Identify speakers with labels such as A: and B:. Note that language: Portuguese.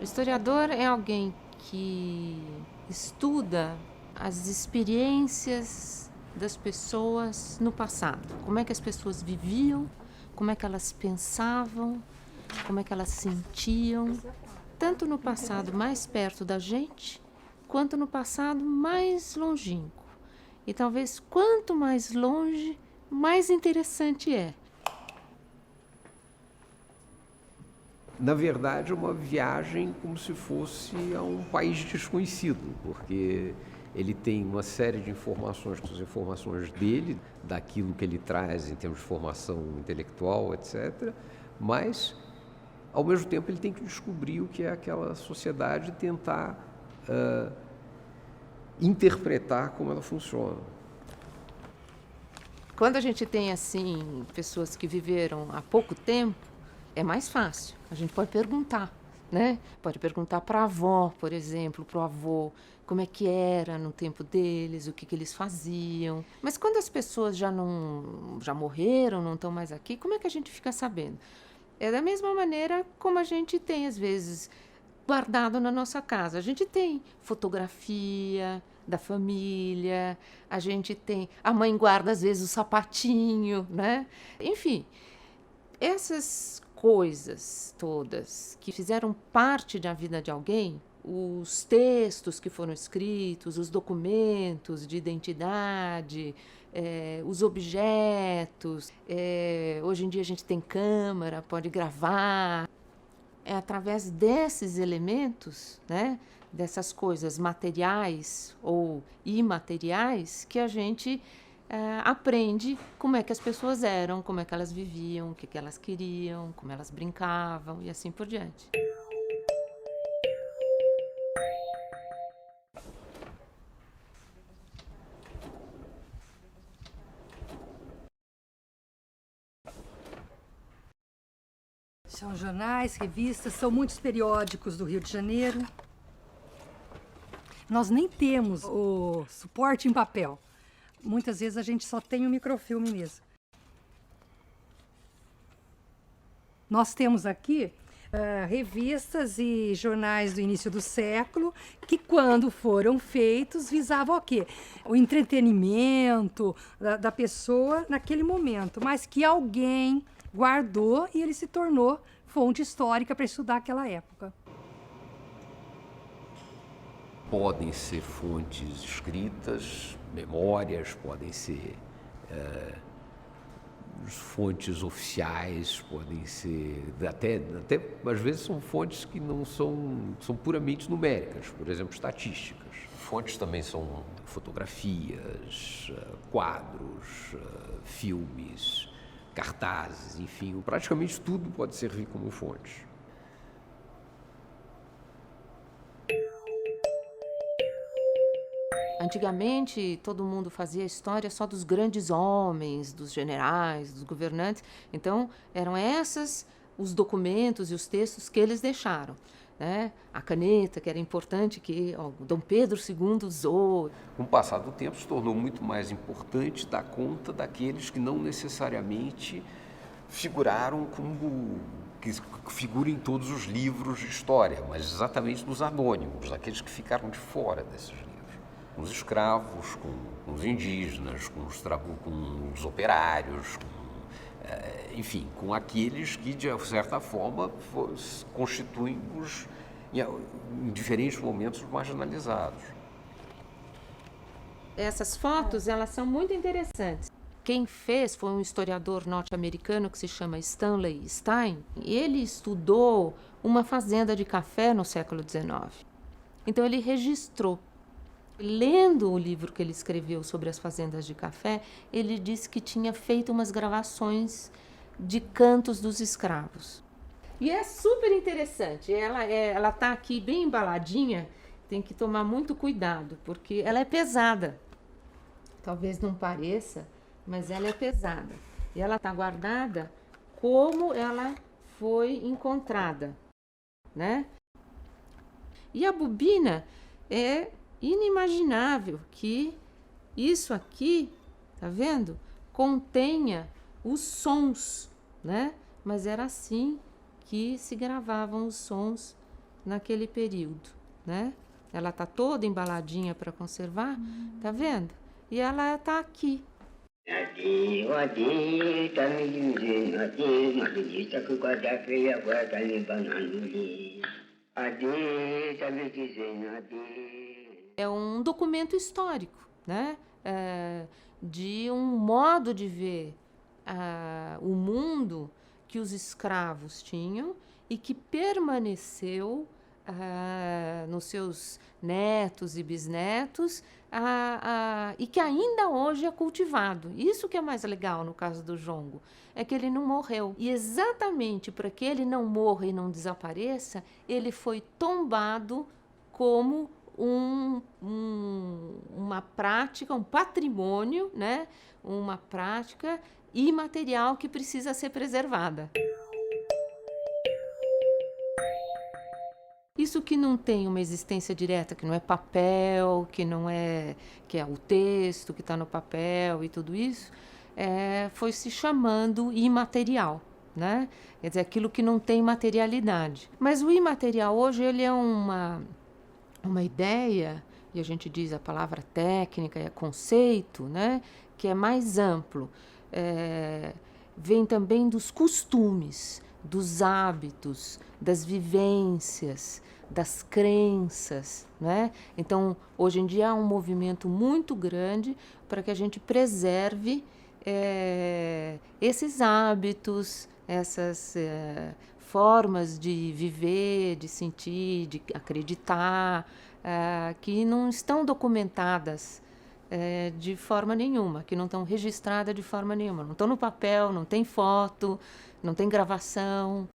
A: Historiador é alguém que estuda as experiências das pessoas no passado. Como é que as pessoas viviam, como é que elas pensavam, como é que elas sentiam, tanto no passado mais perto da gente, quanto no passado mais longínquo. E talvez quanto mais longe, mais interessante é.
B: Na verdade, é uma viagem como se fosse a um país desconhecido, porque ele tem uma série de informações, as informações dele, daquilo que ele traz em termos de formação intelectual, etc. Mas, ao mesmo tempo, ele tem que descobrir o que é aquela sociedade e tentar interpretar como ela funciona.
A: Quando a gente tem, assim, pessoas que viveram há pouco tempo, é mais fácil. A gente pode perguntar, né? Pode perguntar para a avó, por exemplo, para o avô, como é que era no tempo deles, o que eles faziam. Mas quando as pessoas já morreram, não estão mais aqui, como é que a gente fica sabendo? É da mesma maneira como a gente tem, às vezes, guardado na nossa casa. A gente tem fotografia da família, a gente tem... A mãe guarda, às vezes, o sapatinho, né? Enfim, essas coisas todas que fizeram parte da vida de alguém, os textos que foram escritos, os documentos de identidade, os objetos, hoje em dia a gente tem câmera, pode gravar. É através desses elementos, né, dessas coisas materiais ou imateriais, que a gente aprende como é que as pessoas eram, como é que elas viviam, o que elas queriam, como elas brincavam e assim por diante.
C: São jornais, revistas, são muitos periódicos do Rio de Janeiro. Nós nem temos o suporte em papel. Muitas vezes a gente só tem o microfilme mesmo. Nós temos aqui revistas e jornais do início do século que, quando foram feitos, visavam o quê? O entretenimento da pessoa naquele momento, mas que alguém guardou e ele se tornou fonte histórica para estudar aquela época.
B: Podem ser fontes escritas, memórias, podem ser fontes oficiais, podem ser até às vezes são fontes que não são puramente numéricas, por exemplo, estatísticas. Fontes também são fotografias, quadros, filmes, cartazes, enfim, praticamente tudo pode servir como fonte.
A: Antigamente, todo mundo fazia história só dos grandes homens, dos generais, dos governantes. Então, eram esses os documentos e os textos que eles deixaram, né? A caneta, que era importante, que Dom Pedro II usou.
B: Com o passar do tempo, se tornou muito mais importante dar conta daqueles que não necessariamente figuraram como que figuram em todos os livros de história, mas exatamente dos anônimos, daqueles que ficaram de fora desses livros. Com os escravos, com os indígenas, com os operários, enfim, com aqueles que, de certa forma, constituem em diferentes momentos, marginalizados.
A: Essas fotos, elas são muito interessantes. Quem fez foi um historiador norte-americano que se chama Stanley Stein. Ele estudou uma fazenda de café no século XIX. Então, ele registrou. Lendo o livro que ele escreveu sobre as fazendas de café, ele disse que tinha feito umas gravações de cantos dos escravos. E é super interessante. Ela está aqui bem embaladinha, tem que tomar muito cuidado, porque ela é pesada. Talvez não pareça, mas ela é pesada. E ela está guardada como ela foi encontrada, né? E a bobina é inimaginável que isso aqui, tá vendo? Contenha os sons, né? Mas era assim que se gravavam os sons naquele período, né? Ela está toda embaladinha para conservar, tá vendo? E ela está aqui. É um documento histórico, né? De um modo de ver o mundo que os escravos tinham e que permaneceu nos seus netos e bisnetos e que ainda hoje é cultivado. Isso que é mais legal no caso do jongo, é que ele não morreu. E exatamente para que ele não morra e não desapareça, ele foi tombado como uma prática, um patrimônio, né? Uma prática imaterial que precisa ser preservada. Isso que não tem uma existência direta, que não é papel, que é o texto que está no papel e tudo isso, foi se chamando imaterial, né? Quer dizer, aquilo que não tem materialidade. Mas o imaterial hoje ele é uma ideia, e a gente diz a palavra técnica, é conceito, né? Que é mais amplo. Vem também dos costumes, dos hábitos, das vivências, das crenças, né? Então, hoje em dia há um movimento muito grande para que a gente preserve esses hábitos, essas formas de viver, de sentir, de acreditar, que não estão documentadas de forma nenhuma, que não estão registradas de forma nenhuma. Não estão no papel, não tem foto, não tem gravação.